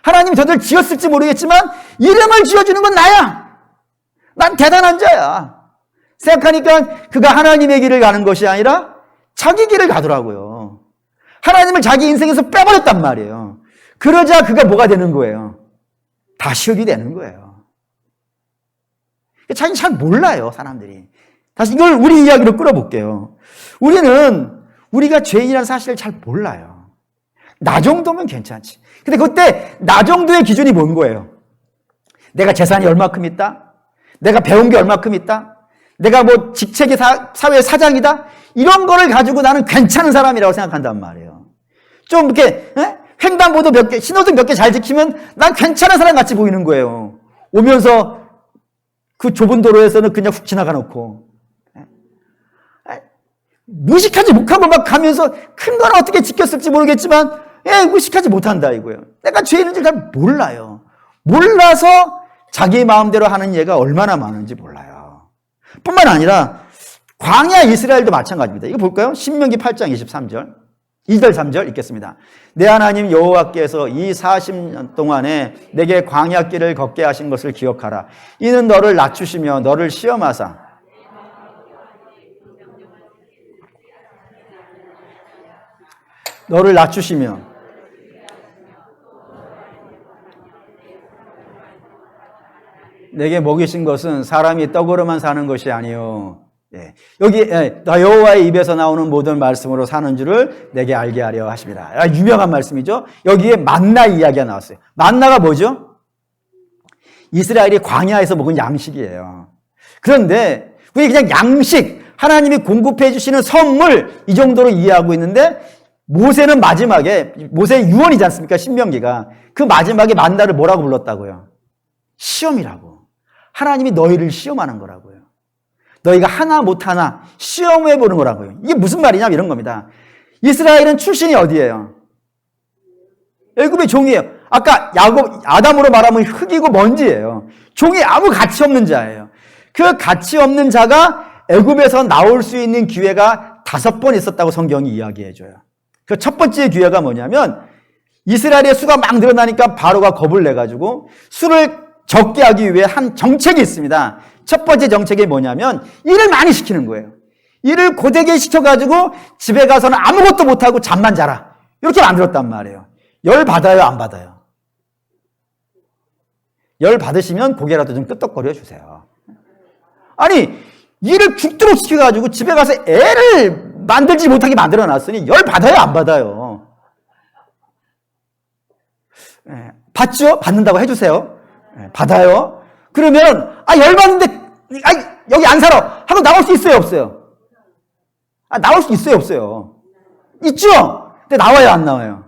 하나님이 저들 지었을지 모르겠지만 이름을 지어주는 건 나야. 난 대단한 자야. 생각하니까 그가 하나님의 길을 가는 것이 아니라 자기 길을 가더라고요. 하나님을 자기 인생에서 빼버렸단 말이에요. 그러자 그가 뭐가 되는 거예요? 다시옥이 되는 거예요. 자기 잘 몰라요, 사람들이. 다시 이걸 우리 이야기로 끌어볼게요. 우리가 죄인이라는 사실을 잘 몰라요. 나 정도면 괜찮지. 근데 그때 나 정도의 기준이 뭔 거예요? 내가 재산이 얼마큼 있다? 내가 배운 게 얼마큼 있다? 내가 뭐 직책의 사회 사장이다? 이런 거를 가지고 나는 괜찮은 사람이라고 생각한단 말이에요. 좀 이렇게 횡단보도 몇 개, 신호등 몇 개 잘 지키면 난 괜찮은 사람 같이 보이는 거예요. 오면서 그 좁은 도로에서는 그냥 훅 지나가 놓고 무식하지 못하고 막 가면서 큰 건 어떻게 지켰을지 모르겠지만 무식하지 못한다 이거예요. 내가 죄 있는지 잘 몰라요. 몰라서 자기 마음대로 하는 예가 얼마나 많은지 몰라요. 뿐만 아니라 광야 이스라엘도 마찬가지입니다. 이거 볼까요? 신명기 8장 23절 2절 3절 읽겠습니다. 내 하나님 여호와께서 이 40년 동안에 내게 광야길을 걷게 하신 것을 기억하라. 이는 너를 낮추시며 너를 시험하사 너를 낮추시며 내게 먹이신 것은 사람이 떡으로만 사는 것이 아니요. 여기 여호와의 입에서 나오는 모든 말씀으로 사는 줄을 내게 알게 하려 하십니다. 유명한 말씀이죠. 여기에 만나 이야기가 나왔어요. 만나가 뭐죠? 이스라엘이 광야에서 먹은 양식이에요. 그런데 우리 그냥 양식, 하나님이 공급해 주시는 선물 이 정도로 이해하고 있는데 모세는 마지막에, 모세의 유언이지 않습니까? 신명기가. 그 마지막에 만나를 뭐라고 불렀다고요? 시험이라고. 하나님이 너희를 시험하는 거라고요. 너희가 하나 못하나 시험해 보는 거라고요. 이게 무슨 말이냐 이런 겁니다. 이스라엘은 출신이 어디예요? 애굽의 종이에요. 아까 아담으로 말하면 흙이고 먼지예요. 종이 아무 가치 없는 자예요. 그 가치 없는 자가 애굽에서 나올 수 있는 기회가 5번 있었다고 성경이 이야기해줘요. 그 첫 번째 기회가 뭐냐면 이스라엘의 수가 막 늘어나니까 바로가 겁을 내가지고 수를 적게 하기 위해 한 정책이 있습니다. 첫 번째 정책이 뭐냐면 일을 많이 시키는 거예요. 일을 고되게 시켜가지고 집에 가서는 아무것도 못하고 잠만 자라. 이렇게 만들었단 말이에요. 열 받아요, 안 받아요? 열 받으시면 고개라도 좀 끄덕거려 주세요. 아니 일을 죽도록 시켜가지고 집에 가서 애를 만들지 못하게 만들어놨으니 열 받아요, 안 받아요? 받죠? 받는다고 해주세요. 받아요. 그러면 열 받는데 여기 안 살아 하고 나올 수 있어요, 없어요? 나올 수 있어요, 없어요? 있죠? 근데 나와요, 안 나와요?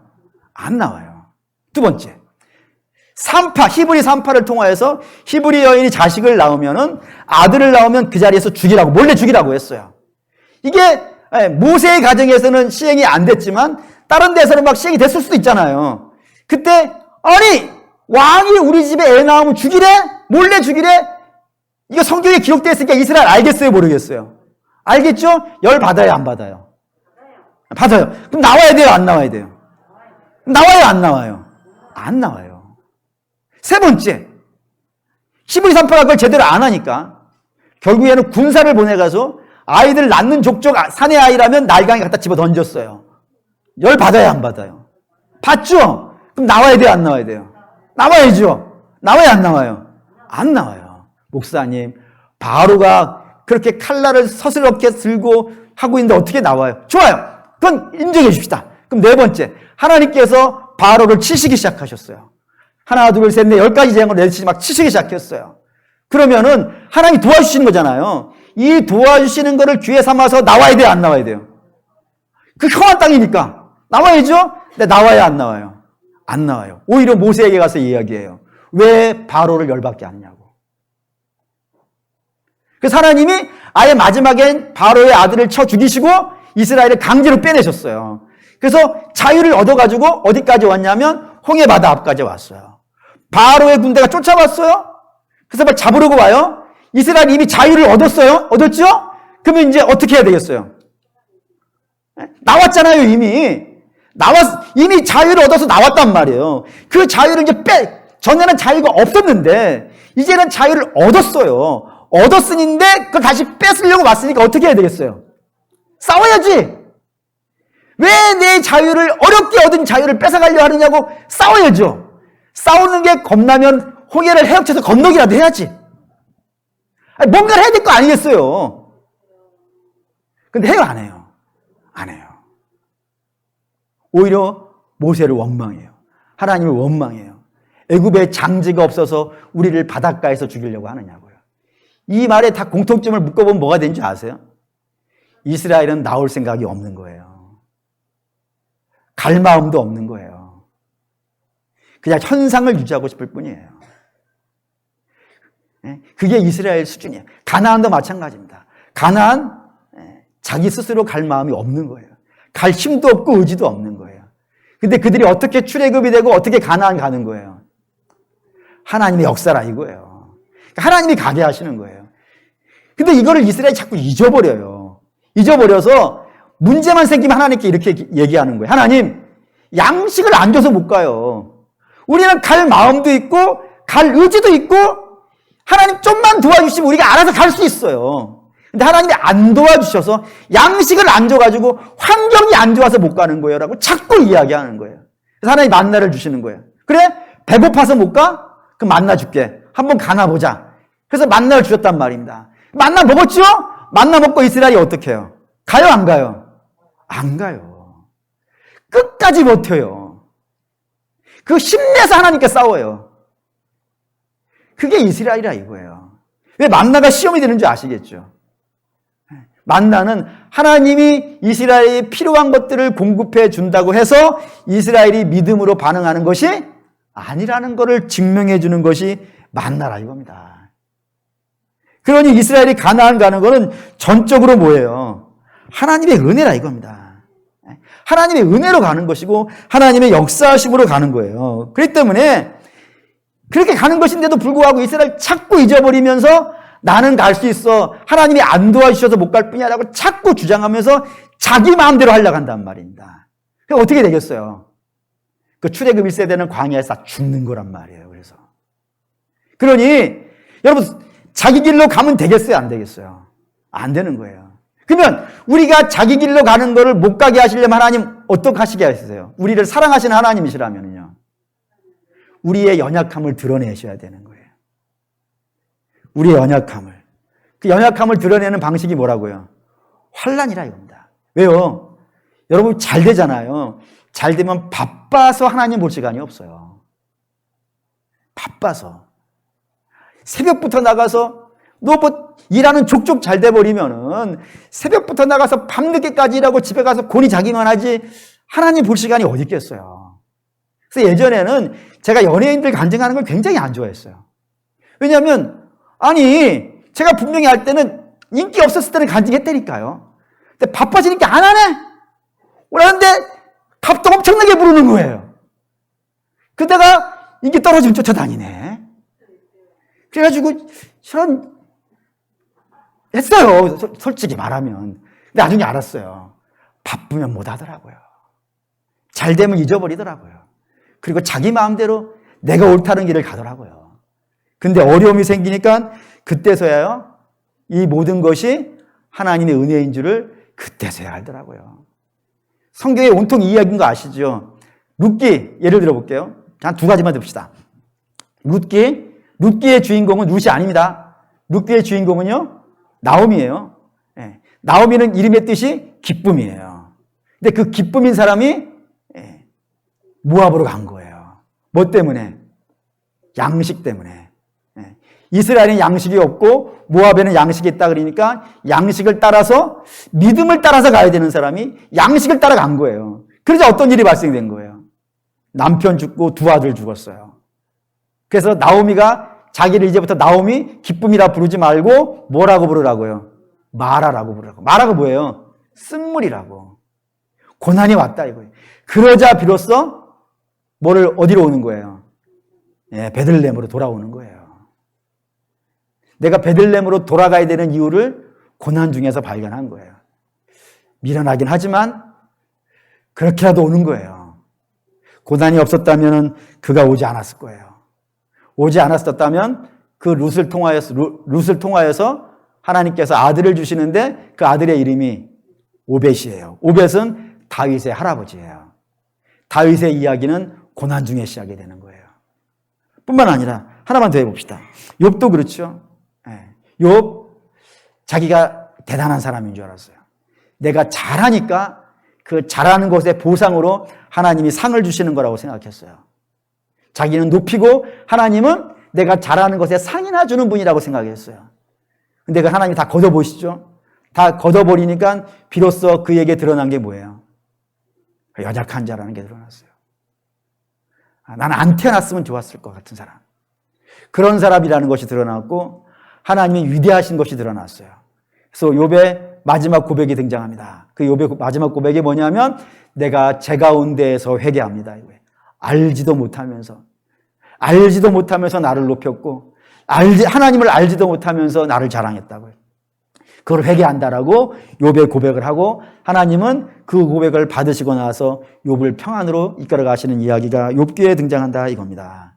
안 나와요. 두 번째, 히브리 산파를 통하여서 히브리 여인이 자식을 낳으면은 아들을 낳으면 그 자리에서 죽이라고, 몰래 죽이라고 했어요. 이게 모세의 가정에서는 시행이 안 됐지만 다른 데서는 막 시행이 됐을 수도 있잖아요. 그때 왕이 우리 집에 애 낳으면 죽이래? 몰래 죽이래? 이거 성경에 기록되어 있으니까 이스라엘 알겠어요, 모르겠어요? 알겠죠? 열 받아요, 안 받아요? 받아요. 그럼 나와야 돼요, 안 나와야 돼요? 나와요, 안 나와요? 안 나와요. 세 번째, 히브리 산파가 그걸 제대로 안 하니까 결국에는 군사를 보내가서 아이들 낳는 족족 사내 아이라면 날강에 갖다 집어 던졌어요. 열 받아요, 안 받아요? 받죠? 그럼 나와야 돼요, 안 나와야 돼요? 나와야죠. 나와요, 안 나와요? 안 나와요. 목사님, 바로가 그렇게 칼날을 서스럽게 들고 하고 있는데 어떻게 나와요? 좋아요. 그건 인정해 줍시다. 그럼 네 번째, 하나님께서 바로를 치시기 시작하셨어요. 하나, 둘, 셋, 넷, 10가지 재앙을 내리시지 막 치시기 시작했어요. 그러면은 하나님이 도와주시는 거잖아요. 이 도와주시는 거를 기회 삼아서 나와야 돼요, 안 나와야 돼요? 그 험한 땅이니까 나와야죠? 근데 나와요, 안 나와요? 안 나와요. 오히려 모세에게 가서 이야기해요. 왜 바로를 열받게 하느냐고. 그래서 하나님이 아예 마지막엔 바로의 아들을 쳐 죽이시고 이스라엘을 강제로 빼내셨어요. 그래서 자유를 얻어가지고 어디까지 왔냐면 홍해 바다 앞까지 왔어요. 바로의 군대가 쫓아왔어요. 그래서 막 잡으려고 와요. 이스라엘이 이미 자유를 얻었어요? 얻었죠? 그러면 이제 어떻게 해야 되겠어요? 나왔잖아요, 이미. 이미 자유를 얻어서 나왔단 말이에요. 그 자유를 이제 전에는 자유가 없었는데, 이제는 자유를 얻었어요. 얻었으니데, 그걸 다시 뺏으려고 왔으니까 어떻게 해야 되겠어요? 싸워야지! 왜 내 자유를, 어렵게 얻은 자유를 뺏어가려 하느냐고 싸워야죠. 싸우는 게 겁나면 홍해를 헤엄쳐서 건너기라도 해야지. 아니, 뭔가를 해야 될 거 아니겠어요? 근데 해요, 안 해요? 안 해요. 오히려 모세를 원망해요. 하나님을 원망해요. 애굽에 장지가 없어서 우리를 바닷가에서 죽이려고 하느냐고요. 이 말에 다 공통점을 묶어보면 뭐가 되는지 아세요? 이스라엘은 나올 생각이 없는 거예요. 갈 마음도 없는 거예요. 그냥 현상을 유지하고 싶을 뿐이에요. 그게 이스라엘 수준이에요. 가나안도 마찬가지입니다. 가나안 자기 스스로 갈 마음이 없는 거예요. 갈 힘도 없고 의지도 없는 거예요. 근데 그들이 어떻게 출애굽이 되고 어떻게 가나안 가는 거예요? 하나님의 역사라 이거예요. 하나님이 가게 하시는 거예요. 근데 이거를 이스라엘이 자꾸 잊어버려요. 잊어버려서 문제만 생기면 하나님께 이렇게 얘기하는 거예요. 하나님, 양식을 안 줘서 못 가요. 우리는 갈 마음도 있고 갈 의지도 있고 하나님 좀만 도와주시면 우리가 알아서 갈 수 있어요. 근데 하나님이 안 도와주셔서 양식을 안 줘가지고 환경이 안 좋아서 못 가는 거예요 라고 자꾸 이야기하는 거예요. 그래서 하나님이 만나를 주시는 거예요. 그래? 배고파서 못 가? 그럼 만나 줄게. 한번 가나 보자. 그래서 만나를 주셨단 말입니다. 만나 먹었죠? 만나 먹고 이스라엘이 어떻게 해요? 가요 안 가요? 안 가요. 끝까지 버텨요. 그 힘내서 하나님께 싸워요. 그게 이스라엘이라 이거예요. 왜 만나가 시험이 되는 줄 아시겠죠? 만나는 하나님이 이스라엘이 필요한 것들을 공급해 준다고 해서 이스라엘이 믿음으로 반응하는 것이 아니라는 것을 증명해 주는 것이 만나라 이겁니다. 그러니 이스라엘이 가나안 가는 것은 전적으로 뭐예요? 하나님의 은혜라 이겁니다. 하나님의 은혜로 가는 것이고 하나님의 역사하심으로 가는 거예요. 그렇기 때문에 그렇게 가는 것인데도 불구하고 이스라엘 자꾸 잊어버리면서 나는 갈 수 있어. 하나님이 안 도와주셔서 못 갈 뿐이야 라고 자꾸 주장하면서 자기 마음대로 하려고 한단 말입니다. 그럼 어떻게 되겠어요? 그 출애굽 1세대는 광야에서 죽는 거란 말이에요. 그래서. 그러니 여러분 자기 길로 가면 되겠어요? 안 되겠어요? 안 되는 거예요. 그러면 우리가 자기 길로 가는 거를 못 가게 하시려면 하나님 어떻게 하시게 하세요? 우리를 사랑하시는 하나님이시라면요. 우리의 연약함을 드러내셔야 되는 거예요. 우리의 연약함을. 그 연약함을 드러내는 방식이 뭐라고요? 환난이라 이겁니다. 왜요? 여러분 잘 되잖아요. 잘 되면 바빠서 하나님 볼 시간이 없어요. 바빠서. 새벽부터 나가서 너 뭐 일하는 족족 잘 돼버리면은 새벽부터 나가서 밤늦게까지 일하고 집에 가서 곤히 자기만 하지 하나님 볼 시간이 어디 있겠어요. 그래서 예전에는 제가 연예인들 간증하는 걸 굉장히 안 좋아했어요. 왜냐하면 아니 제가 분명히 할 때는 인기 없었을 때는 간증했다니까요. 근데 바빠지니까 안 하네? 그러는데 값도 엄청나게 부르는 거예요. 그러다가 인기 떨어지면 쫓아다니네. 그래가지고 저는 했어요. 솔직히 말하면. 근데 나중에 알았어요. 바쁘면 못 하더라고요. 잘 되면 잊어버리더라고요. 그리고 자기 마음대로 내가 옳다는 길을 가더라고요. 근데 어려움이 생기니까 그때서야요. 이 모든 것이 하나님의 은혜인 줄을 그때서야 알더라고요. 성경에 온통 이 이야기인 거 아시죠? 룻기 예를 들어볼게요. 한 두 가지만 듭시다. 룻기의 주인공은 룻이 아닙니다. 룻기의 주인공은요. 나오미예요. 예. 나오미는 이름의 뜻이 기쁨이에요. 근데 그 기쁨인 사람이 모압으로 간 거예요. 뭐 때문에? 양식 때문에. 예. 이스라엘은 양식이 없고 모압에는 양식이 있다 그러니까 양식을 따라서 믿음을 따라서 가야 되는 사람이 양식을 따라간 거예요. 그러자 어떤 일이 발생된 거예요? 남편 죽고 두 아들 죽었어요. 그래서 나오미가 자기를 이제부터 나오미 기쁨이라 부르지 말고 뭐라고 부르라고요? 마라라고 부르라고. 마라가 뭐예요? 쓴물이라고. 고난이 왔다 이거예요. 그러자 비로소 어디로 오는 거예요? 예, 베들레헴으로 돌아오는 거예요. 내가 베들레헴으로 돌아가야 되는 이유를 고난 중에서 발견한 거예요. 미련하긴 하지만 그렇게라도 오는 거예요. 고난이 없었다면 그가 오지 않았을 거예요. 오지 않았었다면 그 룻을 통하여서 하나님께서 아들을 주시는데 그 아들의 이름이 오벳이에요. 오벳은 다윗의 할아버지예요. 다윗의 이야기는 고난 중에 시작이 되는 거예요. 뿐만 아니라 하나만 더 해봅시다. 욥도 그렇죠. 욥 자기가 대단한 사람인 줄 알았어요. 내가 잘하니까 그 잘하는 것의 보상으로 하나님이 상을 주시는 거라고 생각했어요. 자기는 높이고 하나님은 내가 잘하는 것에 상이나 주는 분이라고 생각했어요. 근데 그 하나님이 다 걷어보시죠. 다 걷어버리니까 비로소 그에게 드러난 게 뭐예요? 연약한 자라는 게 드러났어요. 나는 안 태어났으면 좋았을 것 같은 사람. 그런 사람이라는 것이 드러났고 하나님이 위대하신 것이 드러났어요. 그래서 욥의 마지막 고백이 등장합니다. 그 욥의 마지막 고백이 뭐냐면 내가 제 가운데에서 회개합니다. 알지도 못하면서 나를 높였고 하나님을 알지도 못하면서 나를 자랑했다고요. 그걸 회개한다라고 욥의 고백을 하고 하나님은 그 고백을 받으시고 나서 욥을 평안으로 이끌어 가시는 이야기가 욥기에 등장한다 이겁니다.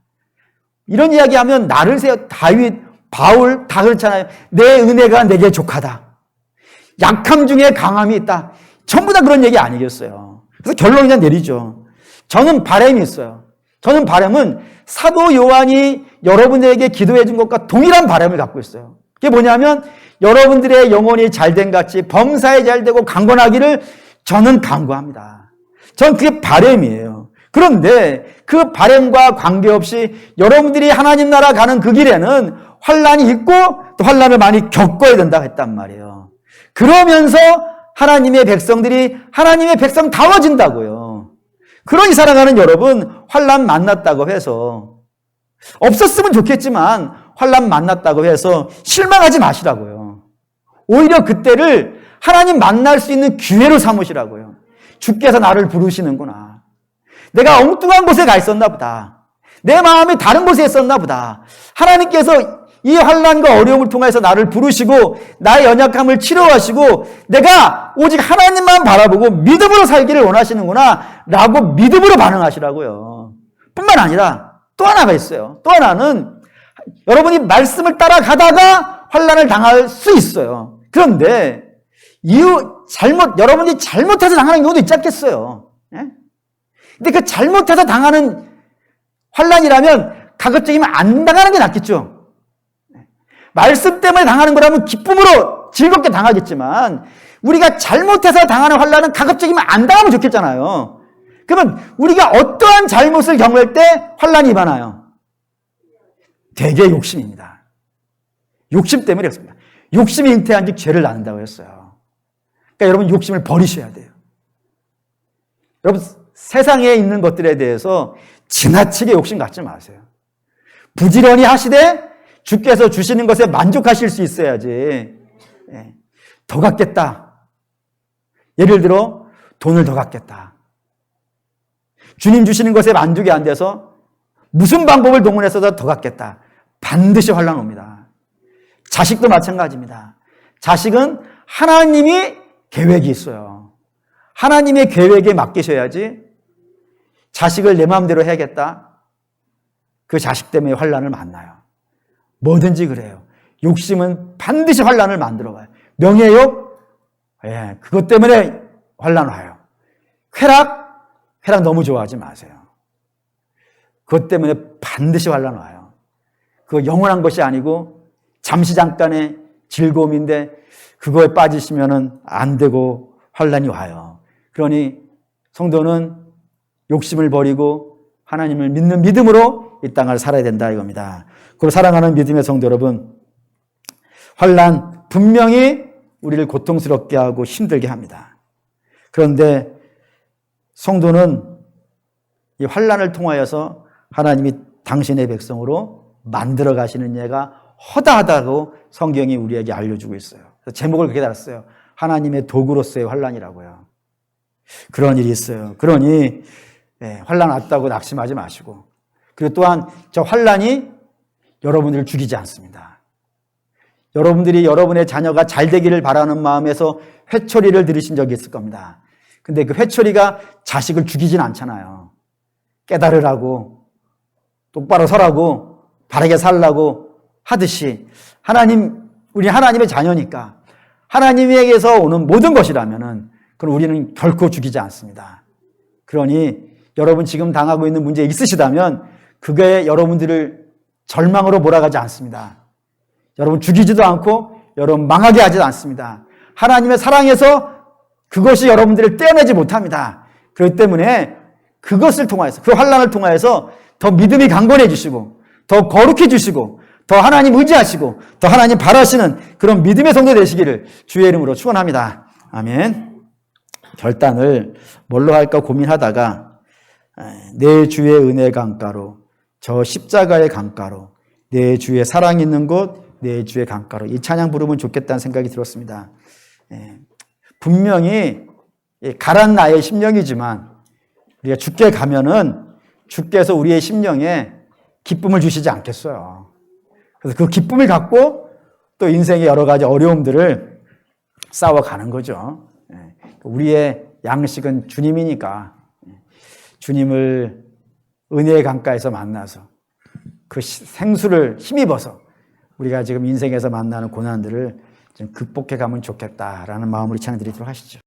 이런 이야기하면 나를 세워 다윗, 바울 다 그렇잖아요. 내 은혜가 내게 족하다. 약함 중에 강함이 있다. 전부 다 그런 얘기 아니겠어요. 그래서 결론 그냥 내리죠. 저는 바람이 있어요. 저는 바람은 사도 요한이 여러분들에게 기도해 준 것과 동일한 바람을 갖고 있어요. 그게 뭐냐면 여러분들의 영혼이 잘된 같이 범사에 잘되고 강건하기를 저는 간구합니다. 전 그게 바람이에요. 그런데 그 바람과 관계없이 여러분들이 하나님 나라 가는 그 길에는 환난이 있고 또 환난을 많이 겪어야 된다고 했단 말이에요. 그러면서 하나님의 백성들이 하나님의 백성다워진다고요. 그러니 살아가는 여러분 환난 만났다고 해서 없었으면 좋겠지만 환난 만났다고 해서 실망하지 마시라고요. 오히려 그때를 하나님 만날 수 있는 기회로 삼으시라고요. 주께서 나를 부르시는구나. 내가 엉뚱한 곳에 가 있었나 보다. 내 마음이 다른 곳에 있었나 보다. 하나님께서 이 환난과 어려움을 통해서 나를 부르시고 나의 연약함을 치료하시고 내가 오직 하나님만 바라보고 믿음으로 살기를 원하시는구나 라고 믿음으로 반응하시라고요. 뿐만 아니라 또 하나가 있어요. 또 하나는 여러분이 말씀을 따라가다가 환난을 당할 수 있어요. 그런데 여러분이 잘못해서 당하는 경우도 있지 않겠어요. 근데 그 잘못해서 당하는 환난이라면 가급적이면 안 당하는 게 낫겠죠. 말씀 때문에 당하는 거라면 기쁨으로 즐겁게 당하겠지만 우리가 잘못해서 당하는 환난은 가급적이면 안 당하면 좋겠잖아요. 그러면 우리가 어떠한 잘못을 경험할 때 환난이 임하나요? 대개 욕심입니다. 욕심 때문에 그렇습니다. 욕심이 잉태한 즉 죄를 낳는다고 했어요. 그러니까 여러분 욕심을 버리셔야 돼요. 여러분 세상에 있는 것들에 대해서 지나치게 욕심 갖지 마세요. 부지런히 하시되 주께서 주시는 것에 만족하실 수 있어야지. 더 갖겠다. 예를 들어 돈을 더 갖겠다. 주님 주시는 것에 만족이 안 돼서 무슨 방법을 동원해서도 더 갖겠다. 반드시 환난 옵니다. 자식도 마찬가지입니다. 자식은 하나님이 계획이 있어요. 하나님의 계획에 맡기셔야지 자식을 내 마음대로 해야겠다. 그 자식 때문에 환난을 만나요. 뭐든지 그래요. 욕심은 반드시 환난을 만들어가요. 명예욕, 그것 때문에 환난 와요. 쾌락 너무 좋아하지 마세요. 그것 때문에 반드시 환난 와요. 그거 영원한 것이 아니고 잠시 잠깐의 즐거움인데 그거에 빠지시면은 안 되고 환난이 와요. 그러니 성도는 욕심을 버리고 하나님을 믿는 믿음으로 이 땅을 살아야 된다 이겁니다. 그리고 사랑하는 믿음의 성도 여러분, 환난 분명히 우리를 고통스럽게 하고 힘들게 합니다. 그런데 성도는 이 환난을 통하여서 하나님이 당신의 백성으로 만들어 가시는 예가 허다하다고 성경이 우리에게 알려주고 있어요. 그래서 제목을 그렇게 달았어요. 하나님의 도구로서의 환난이라고요. 그런 일이 있어요. 그러니 환난 왔다고 낙심하지 마시고, 그리고 또한 저 환난이 여러분들을 죽이지 않습니다. 여러분들이 여러분의 자녀가 잘 되기를 바라는 마음에서 회초리를 들으신 적이 있을 겁니다. 근데 그 회초리가 자식을 죽이진 않잖아요. 깨달으라고, 똑바로 서라고, 바르게 살라고 하듯이 우리 하나님의 자녀니까 하나님에게서 오는 모든 것이라면은 그럼 우리는 결코 죽이지 않습니다. 그러니 여러분 지금 당하고 있는 문제 있으시다면 그게 여러분들을 절망으로 몰아가지 않습니다. 여러분 죽이지도 않고 여러분 망하게 하지도 않습니다. 하나님의 사랑에서 그것이 여러분들을 떼어내지 못합니다. 그렇기 때문에 그것을 통하여서, 그 환난을 통하여서 더 믿음이 강건해지시고 더 거룩해지시고 더 하나님 의지하시고 더 하나님 바라시는 그런 믿음의 성도 되시기를 주의 이름으로 축원합니다. 아멘. 결단을 뭘로 할까 고민하다가 내 주의 은혜 강가로, 저 십자가의 강가로, 내 주의 사랑 있는 곳, 내 주의 강가로, 이 찬양 부르면 좋겠다는 생각이 들었습니다. 분명히 가란 나의 심령이지만 우리가 죽게 가면은 주께서 우리의 심령에 기쁨을 주시지 않겠어요. 그래서 그 기쁨을 갖고 또 인생의 여러 가지 어려움들을 싸워가는 거죠. 우리의 양식은 주님이니까 주님을 은혜의 강가에서 만나서 그 생수를 힘입어서 우리가 지금 인생에서 만나는 고난들을 좀 극복해 가면 좋겠다라는 마음으로 찬양 드리도록 하시죠.